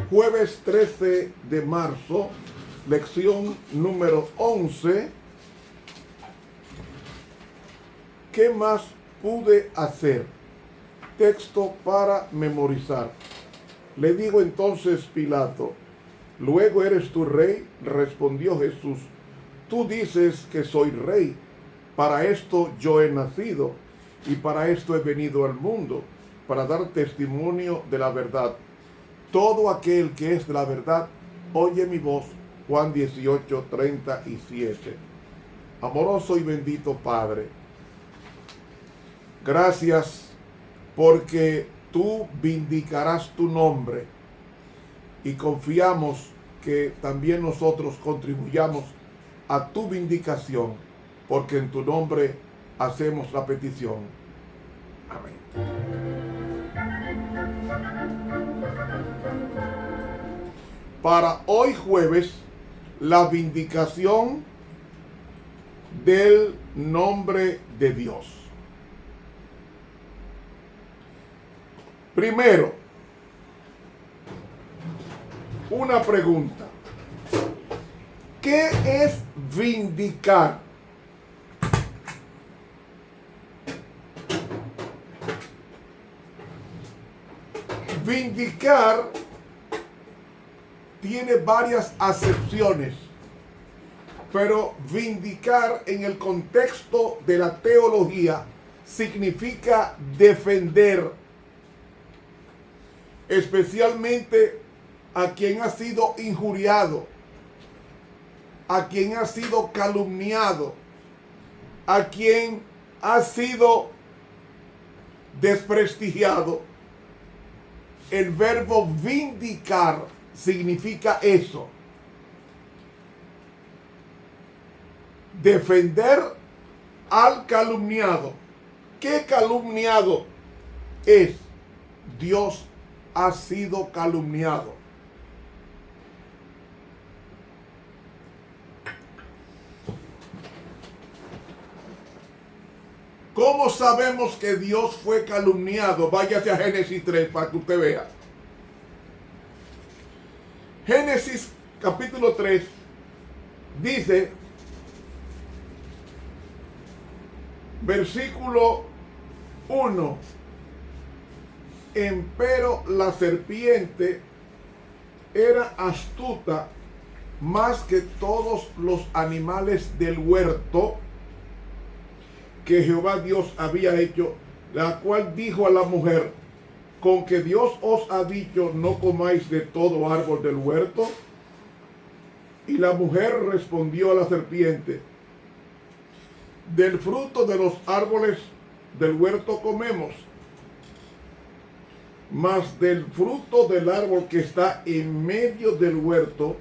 Jueves 13 de marzo, lección número 11. ¿Qué más pude hacer? Texto para memorizar. Le digo entonces Pilato, ¿luego eres tú rey? Respondió Jesús, tú dices que soy rey. Para esto yo he nacido y para esto he venido al mundo, para dar testimonio de la verdad. Todo aquel que es de la verdad, oye mi voz. Juan 18:37. Amoroso y bendito Padre, gracias porque tú vindicarás tu nombre y confiamos que también nosotros contribuyamos a tu vindicación, porque en tu nombre hacemos la petición. Amén. Para hoy jueves, la vindicación del nombre de Dios. Primero, una pregunta. ¿Qué es vindicar? Vindicar tiene varias acepciones, pero vindicar en el contexto de la teología significa defender, especialmente a quien ha sido injuriado, a quien ha sido calumniado, a quien ha sido desprestigiado. El verbo vindicar significa eso. Defender al calumniado. ¿Qué calumniado es? Dios ha sido calumniado. ¿Cómo sabemos que Dios fue calumniado? Váyase a Génesis 3 para que usted vea. Génesis capítulo 3 dice, versículo 1, empero la serpiente era astuta más que todos los animales del huerto que Jehová Dios había hecho, la cual dijo a la mujer, con que Dios os ha dicho, no comáis de todo árbol del huerto. Y la mujer respondió a la serpiente, del fruto de los árboles del huerto comemos, mas del fruto del árbol que está en medio del huerto,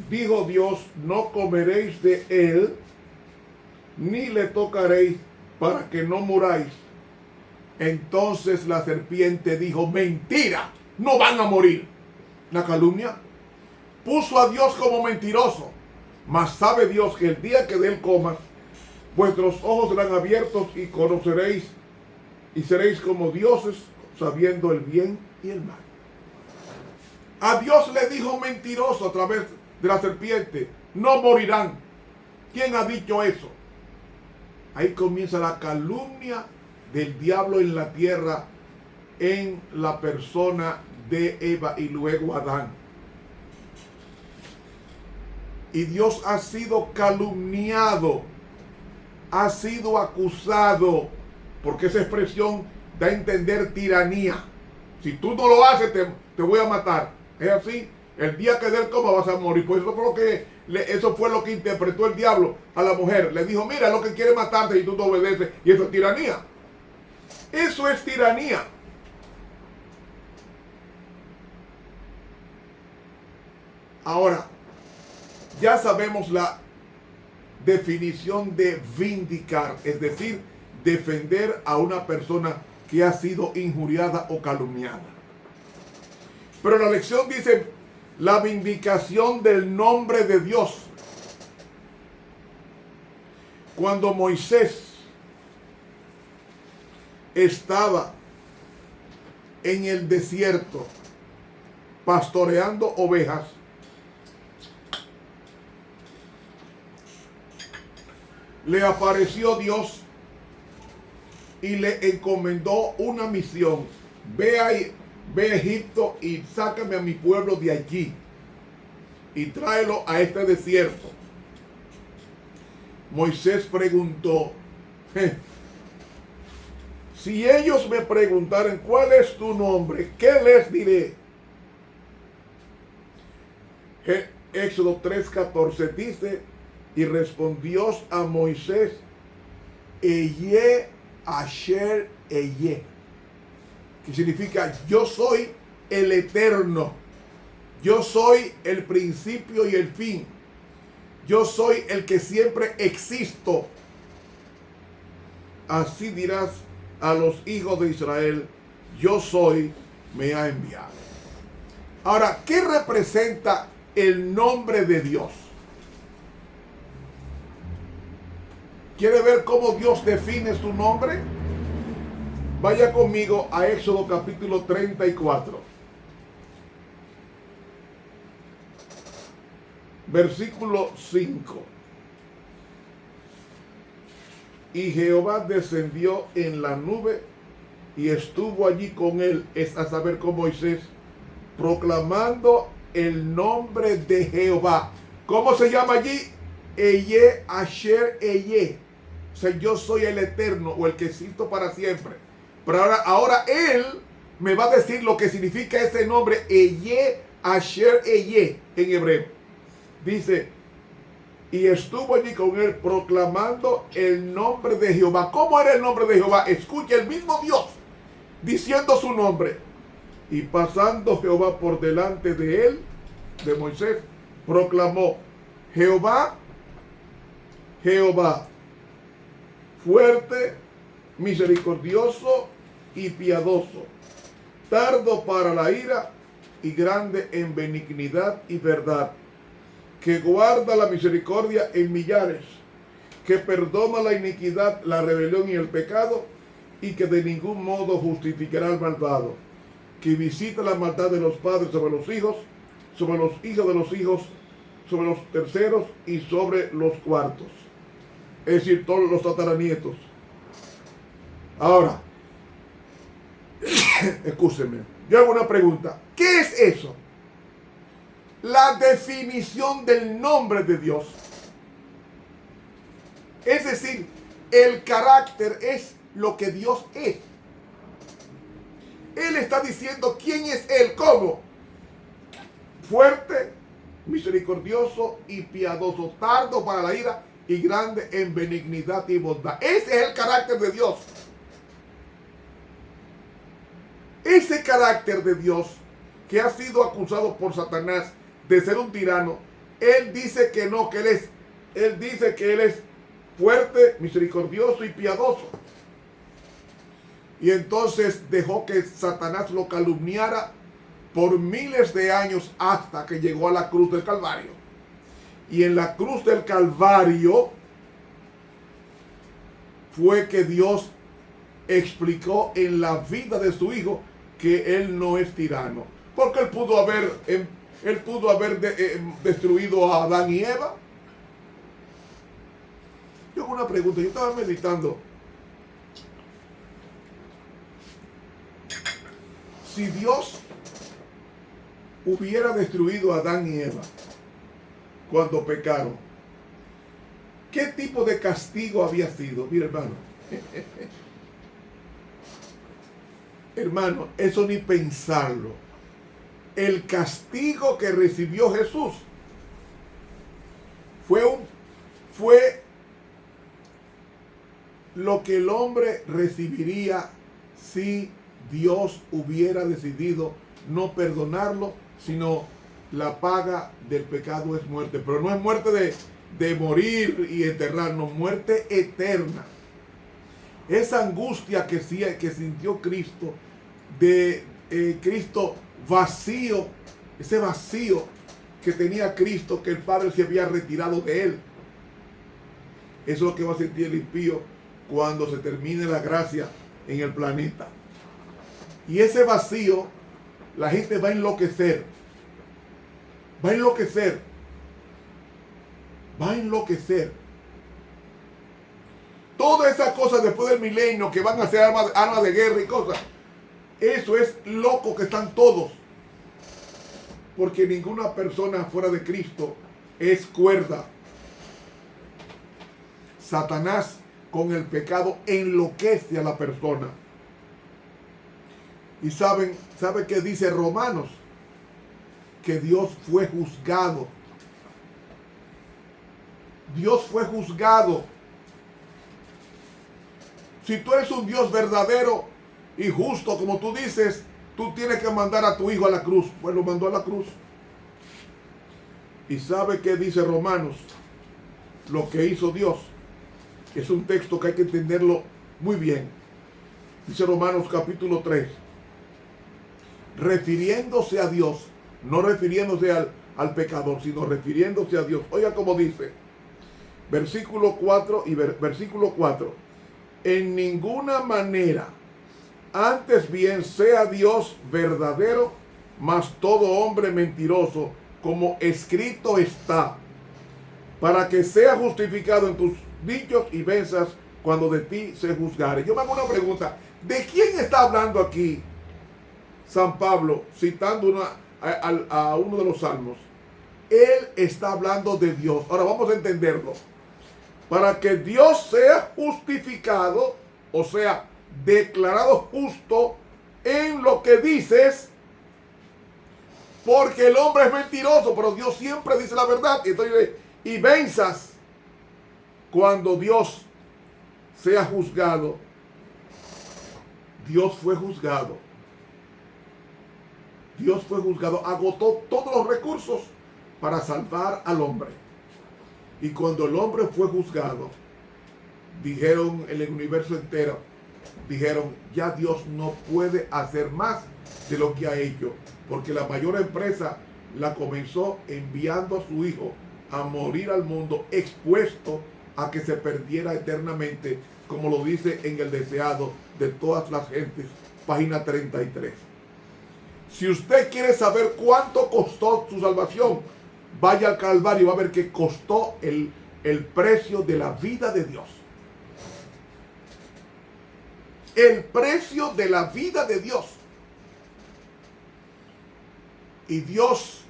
dijo Dios, no comeréis de él, ni le tocaréis, para que no muráis. Entonces la serpiente dijo, mentira, no van a morir. La calumnia puso a Dios como mentiroso, mas sabe Dios que el día que de él comas, vuestros ojos serán abiertos y conoceréis y seréis como dioses, sabiendo el bien y el mal. A Dios le dijo mentiroso a través de la serpiente, no morirán. ¿Quién ha dicho eso? Ahí comienza la calumnia del diablo en la tierra, en la persona de Eva y luego Adán. Y Dios ha sido calumniado, ha sido acusado, porque esa expresión da a entender tiranía. Si tú no lo haces, te voy a matar. Es así, el día que de él coma vas a morir. Pues eso fue lo que interpretó el diablo a la mujer. Le dijo, mira, lo que quiere matarte y tú no obedeces. Y eso es tiranía. Eso es tiranía. Ahora, ya sabemos la definición de vindicar, es decir, defender a una persona que ha sido injuriada o calumniada. Pero la lección dice, la vindicación del nombre de Dios. Cuando Moisés estaba en el desierto pastoreando ovejas, le apareció Dios y le encomendó una misión. Ve a Egipto y sácame a mi pueblo de allí y tráelo a este desierto. Moisés preguntó, si ellos me preguntaran cuál es tu nombre, ¿qué les diré? Éxodo 3:14 dice, y respondió a Moisés, Eye Asher Eye, que significa yo soy el eterno, yo soy el principio y el fin, yo soy el que siempre existo. Así dirás a los hijos de Israel, yo soy, me ha enviado. Ahora, ¿qué representa el nombre de Dios? ¿Quiere ver cómo Dios define su nombre? Vaya conmigo a Éxodo capítulo 34. Versículo 5. Y Jehová descendió en la nube y estuvo allí con él, es a saber, con Moisés, proclamando el nombre de Jehová. ¿Cómo se llama allí? Eye Asher Eye. O sea, yo soy el eterno o el que existo para siempre. Pero ahora él me va a decir lo que significa ese nombre, Eye Asher Eye, en hebreo. Dice, y estuvo allí con él proclamando el nombre de Jehová. ¿Cómo era el nombre de Jehová? Escucha, el mismo Dios diciendo su nombre. Y pasando Jehová por delante de él, de Moisés, proclamó, Jehová, Jehová, fuerte, misericordioso y piadoso, tardo para la ira y grande en benignidad y verdad, que guarda la misericordia en millares, que perdona la iniquidad, la rebelión y el pecado, y que de ningún modo justificará al malvado, que visita la maldad de los padres sobre los hijos de los hijos, sobre los terceros y sobre los cuartos. Es decir, todos los tataranietos. Ahora, escúcheme, yo hago una pregunta. ¿Qué es eso? La definición del nombre de Dios. Es decir, el carácter es lo que Dios es. Él está diciendo quién es Él, ¿cómo? Fuerte, misericordioso y piadoso, tardo para la ira y grande en benignidad y bondad. Ese es el carácter de Dios. Ese carácter de Dios, que ha sido acusado por Satanás de ser un tirano, él dice que no, que él dice que él es fuerte, misericordioso y piadoso. Y entonces dejó que Satanás lo calumniara por miles de años hasta que llegó a la cruz del Calvario. Y en la cruz del Calvario fue que Dios explicó en la vida de su hijo que él no es tirano. Porque él pudo haber destruido a Adán y Eva. Yo hago una pregunta, yo estaba meditando. Si Dios hubiera destruido a Adán y Eva cuando pecaron, ¿qué tipo de castigo había sido? Mira, hermano. Hermano, eso ni pensarlo. El castigo que recibió Jesús fue lo que el hombre recibiría si Dios hubiera decidido no perdonarlo, sino la paga del pecado es muerte. Pero no es muerte de morir y enterrarnos, muerte eterna. Esa angustia que sintió Cristo, de Cristo vacío, ese vacío que tenía Cristo, que el Padre se había retirado de él. Eso es lo que va a sentir el impío cuando se termine la gracia en el planeta. Y ese vacío, la gente va a enloquecer. Va a enloquecer. Va a enloquecer. Todas esas cosas después del milenio que van a ser armas de guerra y cosas. Eso es loco que están todos. Porque ninguna persona fuera de Cristo es cuerda. Satanás con el pecado enloquece a la persona. Y ¿sabe qué dice Romanos? Que Dios fue juzgado. Dios fue juzgado. Si tú eres un Dios verdadero y justo, como tú dices, tú tienes que mandar a tu hijo a la cruz. Pues lo mandó a la cruz. ¿Y sabe qué dice Romanos? Lo que hizo Dios. Es un texto que hay que entenderlo muy bien. Dice Romanos capítulo 3. Refiriéndose a Dios, no refiriéndose al pecador, sino refiriéndose a Dios. Oiga cómo dice. Versículo 4 y versículo 4. En ninguna manera, antes bien sea Dios verdadero, mas todo hombre mentiroso, como escrito está, para que sea justificado en tus dichos y venzas cuando de ti se juzgare. Yo me hago una pregunta. ¿De quién está hablando aquí San Pablo, citando a uno de los salmos? Él está hablando de Dios. Ahora vamos a entenderlo. Para que Dios sea justificado, o sea, declarado justo en lo que dices, porque el hombre es mentiroso, pero Dios siempre dice la verdad. Entonces, y venzas cuando Dios sea juzgado. Dios fue juzgado. Dios fue juzgado, agotó todos los recursos para salvar al hombre. Y cuando el hombre fue juzgado, dijeron en el universo entero, dijeron, ya Dios no puede hacer más de lo que ha hecho, porque la mayor empresa la comenzó enviando a su hijo a morir al mundo, expuesto a que se perdiera eternamente, como lo dice en el deseado de todas las gentes, página 33. Si usted quiere saber cuánto costó su salvación, vaya al Calvario y va a ver que costó el precio de la vida de Dios. El precio de la vida de Dios. Y Dios,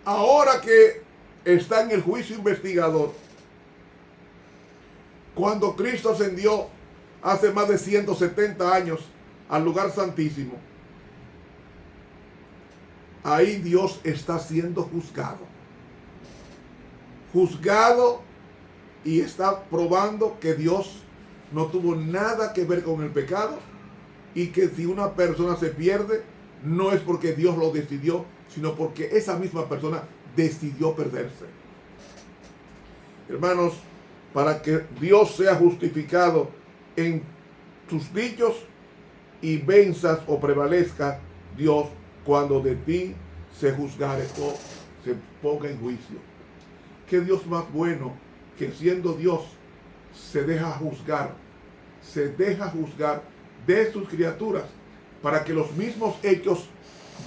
ahora que está en el juicio investigador, cuando Cristo ascendió hace más de 170 años al lugar santísimo, ahí Dios está siendo juzgado. Juzgado, y está probando que Dios no tuvo nada que ver con el pecado, y que si una persona se pierde, no es porque Dios lo decidió, sino porque esa misma persona decidió perderse. Hermanos, para que Dios sea justificado en tus dichos y venzas o prevalezca Dios cuando de ti se juzgare o se ponga en juicio. Qué Dios más bueno que siendo Dios se deja juzgar de sus criaturas, para que los mismos hechos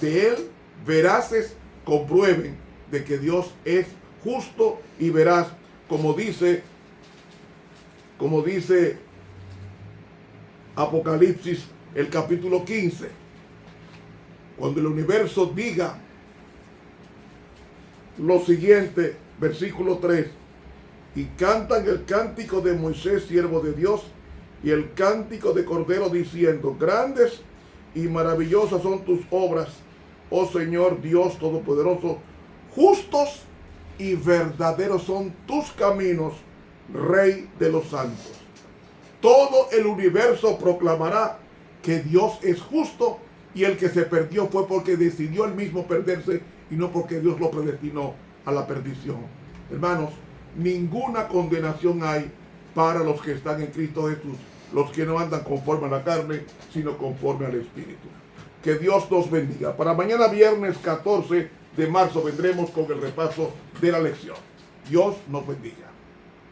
de Él, veraces, comprueben de que Dios es justo y veraz, como dice Apocalipsis, el capítulo 15, cuando el universo diga lo siguiente, versículo 3, y cantan el cántico de Moisés, siervo de Dios, y el cántico de Cordero, diciendo, grandes y maravillosas son tus obras, oh Señor Dios Todopoderoso, justos y verdaderos son tus caminos, Rey de los santos. Todo el universo proclamará que Dios es justo, y el que se perdió fue porque decidió él mismo perderse y no porque Dios lo predestinó a la perdición. Hermanos, ninguna condenación hay para los que están en Cristo Jesús, los que no andan conforme a la carne, sino conforme al Espíritu. Que Dios nos bendiga. Para mañana viernes 14 de marzo vendremos con el repaso de la lección. Dios nos bendiga.